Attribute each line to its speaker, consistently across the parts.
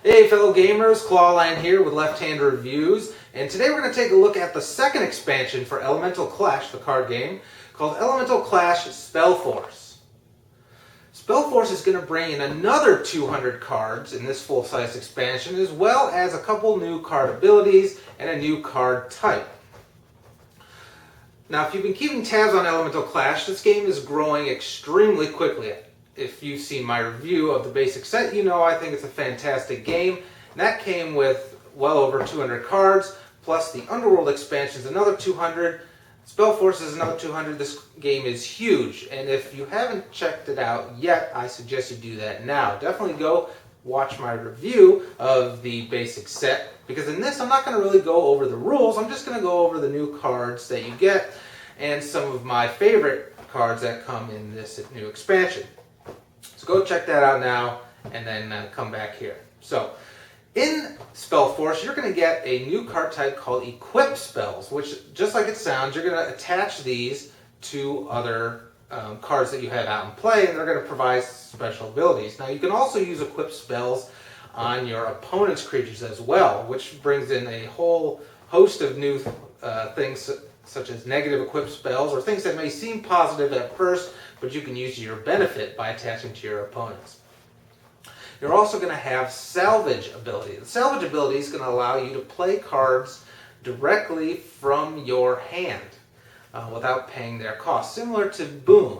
Speaker 1: Hey fellow gamers, Clawline here with Left Hand Reviews, and today we're going to take a look at the second expansion for Elemental Clash, the card game, called Elemental Clash Spellforce. Spellforce is going to bring in another 200 cards in this full-size expansion, as well as a couple new card abilities and a new card type. Now, if you've been keeping tabs on Elemental Clash, this game is growing extremely quickly. If you've seen my review of the basic set, you know I think it's a fantastic game. And that came with well over 200 cards, plus the Underworld expansion is another 200. Spellforce is another 200. This game is huge, and if you haven't checked it out yet, I suggest you do that now. Definitely go watch my review of the basic set, because in this I'm not going to really go over the rules. I'm just going to go over the new cards that you get and some of my favorite cards that come in this new expansion. So go check that out now and then come back here. So in Spellforce, you're going to get a new card type called Equip Spells, which, just like it sounds, you're going to attach these to other cards that you have out in play, and they're going to provide special abilities. Now, you can also use Equip Spells on your opponent's creatures as well, which brings in a whole host of new things, such as negative Equip Spells, or things that may seem positive at first, but you can use to your benefit by attaching to your opponents. You're also going to have Salvage ability. The Salvage ability is going to allow you to play cards directly from your hand without paying their cost, similar to Boon.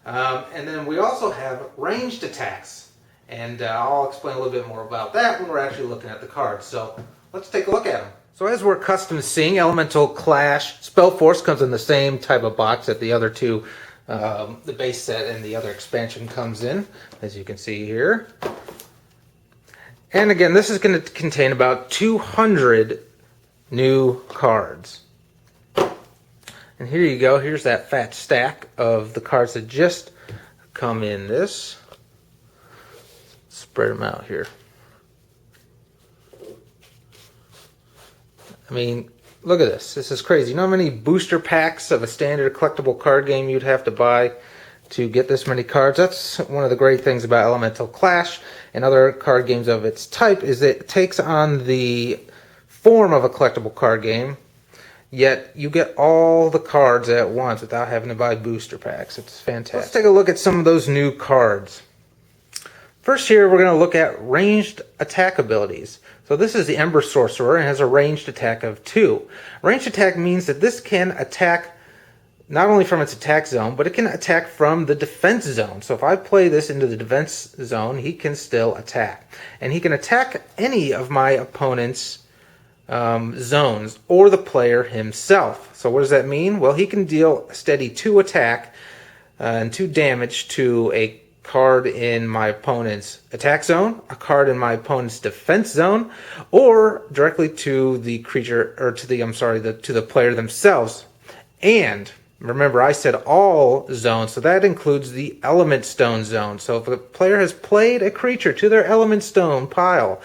Speaker 1: And then we also have ranged attacks, and I'll explain a little bit more about that when we're actually looking at the cards. So let's take a look at them. So as we're accustomed to seeing, Elemental Clash Spellforce comes in the same type of box that the other two, the base set and the other expansion comes in, as you can see here. And again, this is going to contain about 200 new cards. And here you go. Here's that fat stack of the cards that just come in this. Spread them out here. I mean, look at this. This is crazy. You know how many booster packs of a standard collectible card game you'd have to buy to get this many cards? That's one of the great things about Elemental Clash and other card games of its type, is it takes on the form of a collectible card game, yet you get all the cards at once without having to buy booster packs. It's fantastic. Let's take a look at some of those new cards. First here, we're going to look at ranged attack abilities. So this is the Ember Sorcerer and has a ranged attack of 2. Ranged attack means that this can attack not only from its attack zone, but it can attack from the defense zone. So if I play this into the defense zone, he can still attack. And he can attack any of my opponent's zones or the player himself. So what does that mean? Well, he can deal a steady 2 attack and 2 damage to a card in my opponent's attack zone, a card in my opponent's defense zone, or directly to the creature, or to the player themselves. And remember, I said all zones, so that includes the Element Stone zone. So if a player has played a creature to their Element Stone pile,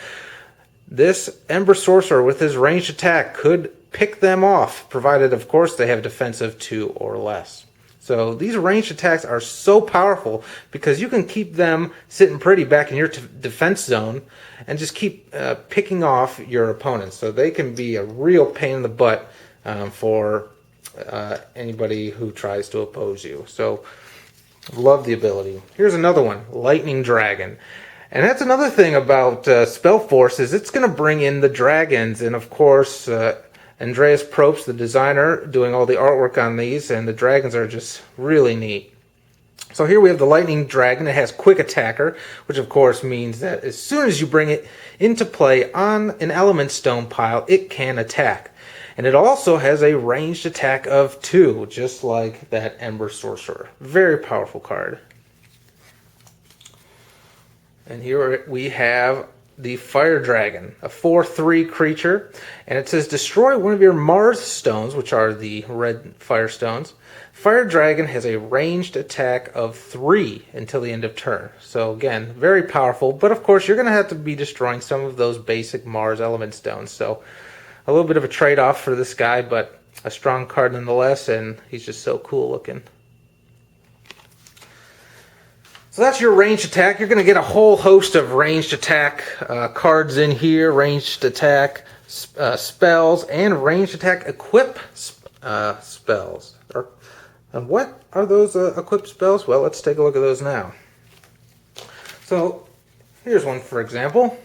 Speaker 1: this Ember Sorcerer with his ranged attack could pick them off, provided, of course, they have a defense of 2 or less. So these ranged attacks are so powerful because you can keep them sitting pretty back in your defense zone and just keep picking off your opponents. So they can be a real pain in the butt for anybody who tries to oppose you. So love the ability. Here's another one, Lightning Dragon. And that's another thing about Spellforce, is it's going to bring in the dragons, and of course Andreas Probst, the designer, doing all the artwork on these, and the dragons are just really neat. So here we have the Lightning Dragon. It has Quick Attacker, which of course means that as soon as you bring it into play on an Element Stone pile, it can attack. And it also has a ranged attack of 2, just like that Ember Sorcerer. Very powerful card. And here we have the Fire Dragon, a 4/3 creature, and it says destroy one of your Mars stones, which are the red fire stones. Fire Dragon has a ranged attack of 3 until the end of turn. So again, very powerful, but of course you're going to have to be destroying some of those basic Mars element stones. So a little bit of a trade-off for this guy, but a strong card nonetheless, and he's just so cool looking. So that's your ranged attack. You're going to get a whole host of ranged attack cards in here, ranged attack spells, and ranged attack equip spells. What are those equip spells? Well, let's take a look at those now. So here's one, for example.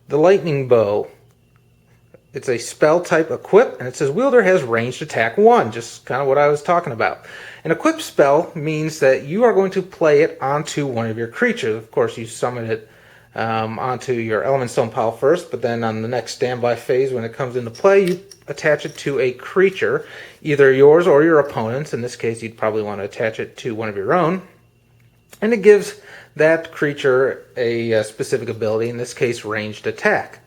Speaker 1: The lightning bow. It's a spell type equip, and it says wielder has ranged attack 1, just kind of what I was talking about. An equip spell means that you are going to play it onto one of your creatures. Of course, you summon it onto your element stone pile first, but then on the next standby phase, when it comes into play, you attach it to a creature, either yours or your opponent's. In this case, you'd probably want to attach it to one of your own, and it gives that creature a specific ability, in this case, ranged attack.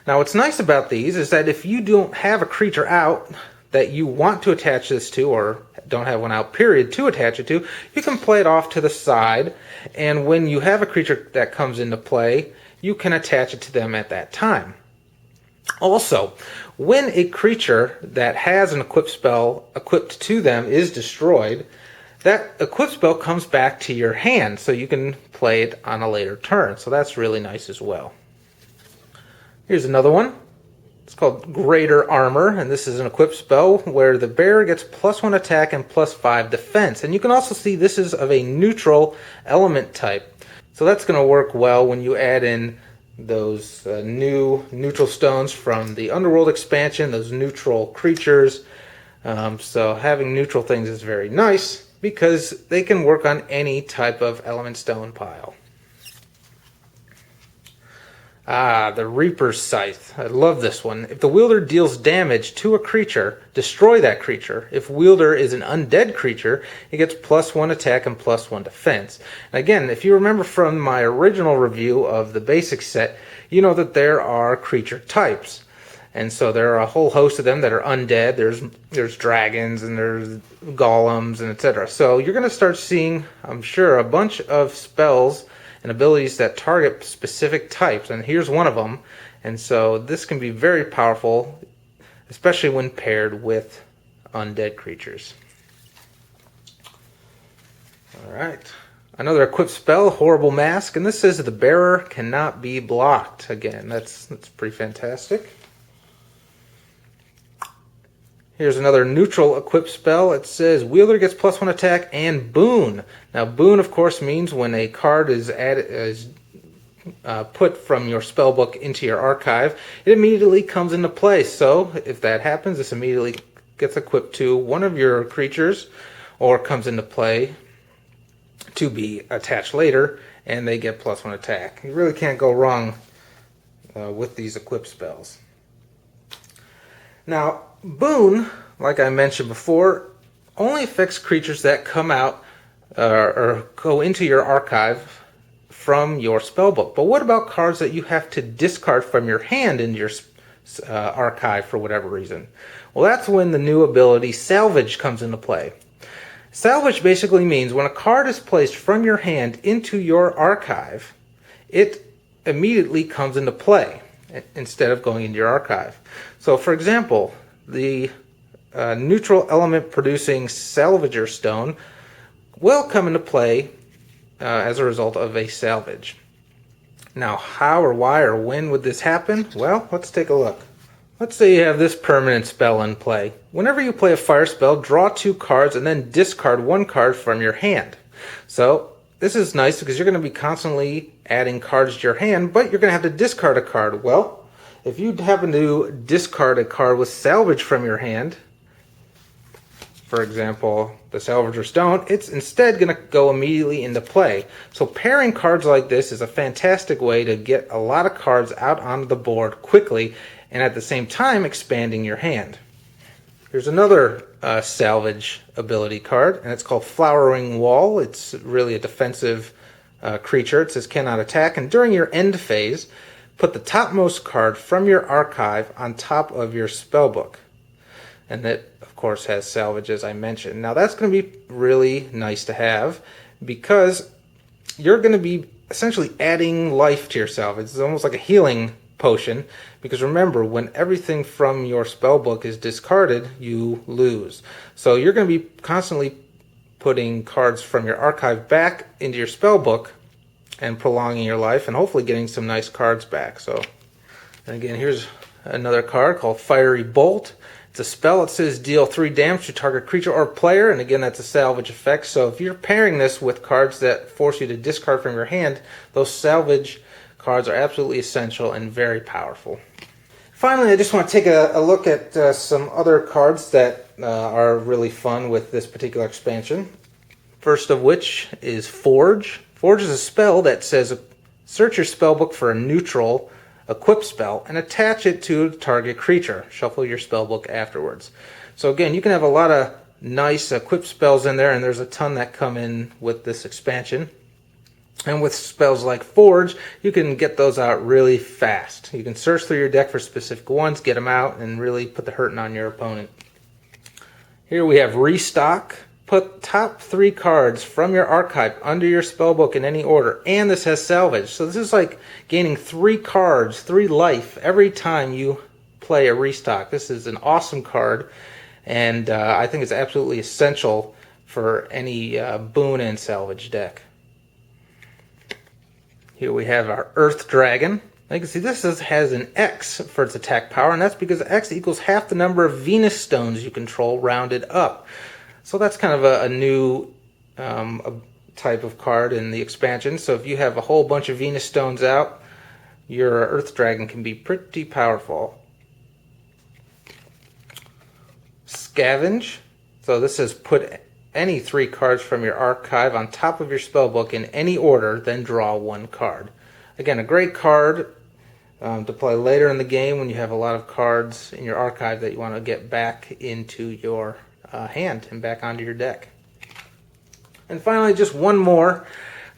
Speaker 1: Now, what's nice about these is that if you don't have a creature out that you want to attach this to, or don't have one out, period, to attach it to, you can play it off to the side, and when you have a creature that comes into play, you can attach it to them at that time. Also, when a creature that has an equip spell equipped to them is destroyed, that equip spell comes back to your hand, so you can play it on a later turn. So that's really nice as well. Here's another one. It's called Greater Armor, and this is an equip spell where the bearer gets +1 attack and +5 defense. And you can also see this is of a neutral element type. So that's going to work well when you add in those new neutral stones from the Underworld expansion, those neutral creatures. So having neutral things is very nice because they can work on any type of element stone pile. The Reaper's Scythe. I love this one. If the wielder deals damage to a creature, destroy that creature. If wielder is an undead creature, it gets +1 attack and +1 defense. And again, if you remember from my original review of the basic set, you know that there are creature types. And so there are a whole host of them that are undead. There's dragons and there's golems and etc. So you're going to start seeing, I'm sure, a bunch of spells and abilities that target specific types, and here's one of them. And so this can be very powerful, especially when paired with undead creatures. Alright, another equipped spell, Horrible Mask, and this says that the bearer cannot be blocked. Again, that's pretty fantastic. Here's another neutral equipped spell. It says wielder gets +1 attack and boon. Now, boon, of course, means when a card is put from your spellbook into your archive, it immediately comes into play. So, if that happens, this immediately gets equipped to one of your creatures, or comes into play to be attached later, and they get +1 attack. You really can't go wrong with these equipped spells. Now, boon, like I mentioned before, only affects creatures that come out or go into your archive from your spellbook. But what about cards that you have to discard from your hand into your archive for whatever reason? Well, that's when the new ability Salvage comes into play. Salvage basically means when a card is placed from your hand into your archive, it immediately comes into play instead of going into your archive. So, for example, the neutral element producing Salvager stone will come into play as a result of a salvage. Now, how or why or when would this happen? Well, let's take a look. Let's say you have this permanent spell in play. Whenever you play a fire spell, draw 2 cards and then discard 1 card from your hand. So, this is nice because you're going to be constantly adding cards to your hand, but you're going to have to discard a card. Well, if you happen to discard a card with Salvage from your hand, for example, the Salvager Stone, it's instead going to go immediately into play. So pairing cards like this is a fantastic way to get a lot of cards out onto the board quickly, and at the same time expanding your hand. Here's another Salvage ability card, and it's called Flowering Wall. It's really a defensive creature. It says cannot attack, and during your end phase, put the topmost card from your archive on top of your spellbook. And that, of course, has Salvage, as I mentioned. Now, that's going to be really nice to have because you're going to be essentially adding life to your Salvage. It's almost like a healing potion, because remember, when everything from your spellbook is discarded, you lose. So you're going to be constantly putting cards from your archive back into your spell book and prolonging your life and hopefully getting some nice cards back. So, and again, here's another card called Fiery Bolt. It's a spell that says deal 3 damage to target creature or player, and again, that's a salvage effect. So if you're pairing this with cards that force you to discard from your hand, those salvage cards are absolutely essential and very powerful. Finally, I just want to take a look at some other cards that are really fun with this particular expansion. First of which is Forge. Forge is a spell that says search your spellbook for a neutral equip spell and attach it to the target creature. Shuffle your spellbook afterwards. So again, you can have a lot of nice equip spells in there, and there's a ton that come in with this expansion. And with spells like Forge, you can get those out really fast. You can search through your deck for specific ones, get them out, and really put the hurting on your opponent. Here we have Restock. Put top 3 cards from your archive under your spellbook in any order, and this has Salvage. So this is like gaining 3 cards, 3 life every time you play a Restock. This is an awesome card, and I think it's absolutely essential for any Boon and Salvage deck. Here we have our Earth Dragon. You can see this has an X for its attack power, and that's because X equals half the number of Venus stones you control rounded up. So that's kind of a new type of card in the expansion. So if you have a whole bunch of Venus stones out, your Earth Dragon can be pretty powerful. Scavenge. So this says put any 3 cards from your archive on top of your spellbook in any order, then draw 1 card. Again, a great card to play later in the game when you have a lot of cards in your archive that you want to get back into your hand and back onto your deck. And finally, just one more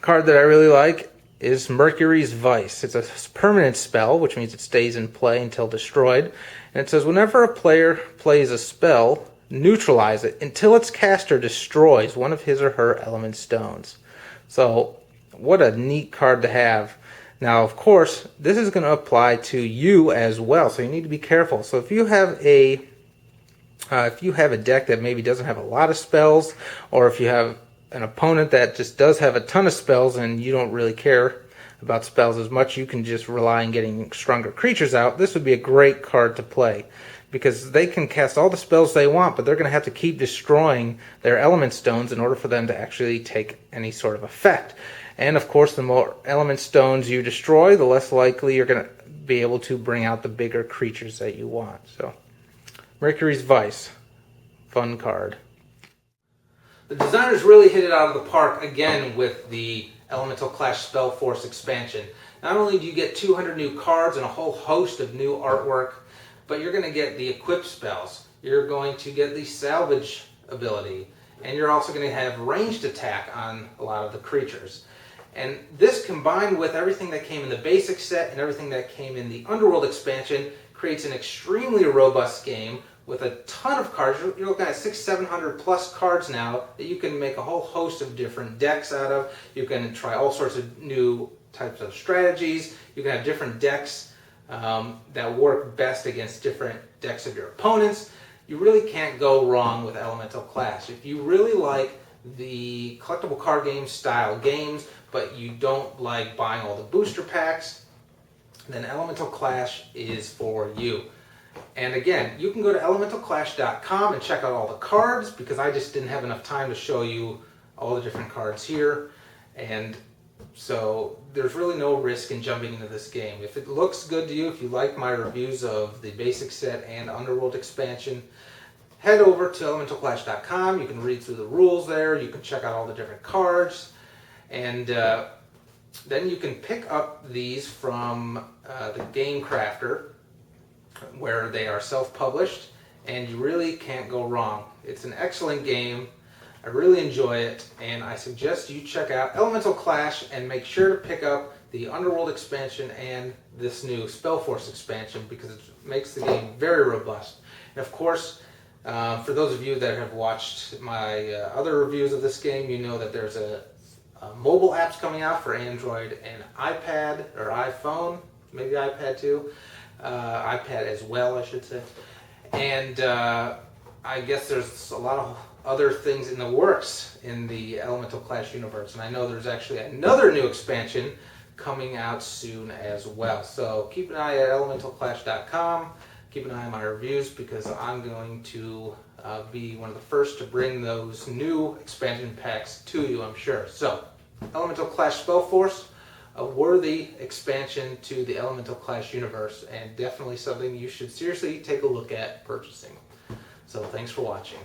Speaker 1: card that I really like is Mercury's Vice. It's a permanent spell, which means it stays in play until destroyed. And it says whenever a player plays a spell, neutralize it until its caster destroys one of his or her element stones. So what a neat card to have. Now, of course, this is going to apply to you as well, so you need to be careful. So if you have a deck that maybe doesn't have a lot of spells, or if you have an opponent that just does have a ton of spells and you don't really care about spells as much, you can just rely on getting stronger creatures out, this would be a great card to play. Because they can cast all the spells they want, but they're going to have to keep destroying their element stones in order for them to actually take any sort of effect. And of course, the more element stones you destroy, the less likely you're going to be able to bring out the bigger creatures that you want. So, Mercury's Vice, fun card. The designers really hit it out of the park again with the Elemental Clash Spellforce expansion. Not only do you get 200 new cards and a whole host of new artwork, but you're going to get the equip spells. You're going to get the salvage ability, and you're also going to have ranged attack on a lot of the creatures. And this, combined with everything that came in the basic set and everything that came in the Underworld expansion, creates an extremely robust game with a ton of cards. You're looking at 600-700 plus cards now that you can make a whole host of different decks out of. You can try all sorts of new types of strategies. You can have different decks that work best against different decks of your opponents. You really can't go wrong with Elemental Clash. If you really like the collectible card game style games, but you don't like buying all the booster packs, then Elemental Clash is for you. And again, you can go to elementalclash.com and check out all the cards, because I just didn't have enough time to show you all the different cards here. And so there's really no risk in jumping into this game. If it looks good to you, if you like my reviews of the basic set and Underworld expansion, head over to elementalclash.com. You can read through the rules there. You can check out all the different cards. And then you can pick up these from the Game Crafter, where they are self-published, and you really can't go wrong. It's an excellent game. I really enjoy it, and I suggest you check out Elemental Clash and make sure to pick up the Underworld expansion and this new Spellforce expansion, because it makes the game very robust. And of course, for those of you that have watched my other reviews of this game, you know that there's a mobile apps coming out for Android and iPad, or iPhone, maybe iPad too. iPad as well, I should say. And I guess there's a lot of other things in the works in the Elemental Clash universe. And I know there's actually another new expansion coming out soon as well. So keep an eye at elementalclash.com. Keep an eye on my reviews, because I'm going to be one of the first to bring those new expansion packs to you, I'm sure. So, Elemental Clash Spellforce, a worthy expansion to the Elemental Clash universe, and definitely something you should seriously take a look at purchasing. So, thanks for watching.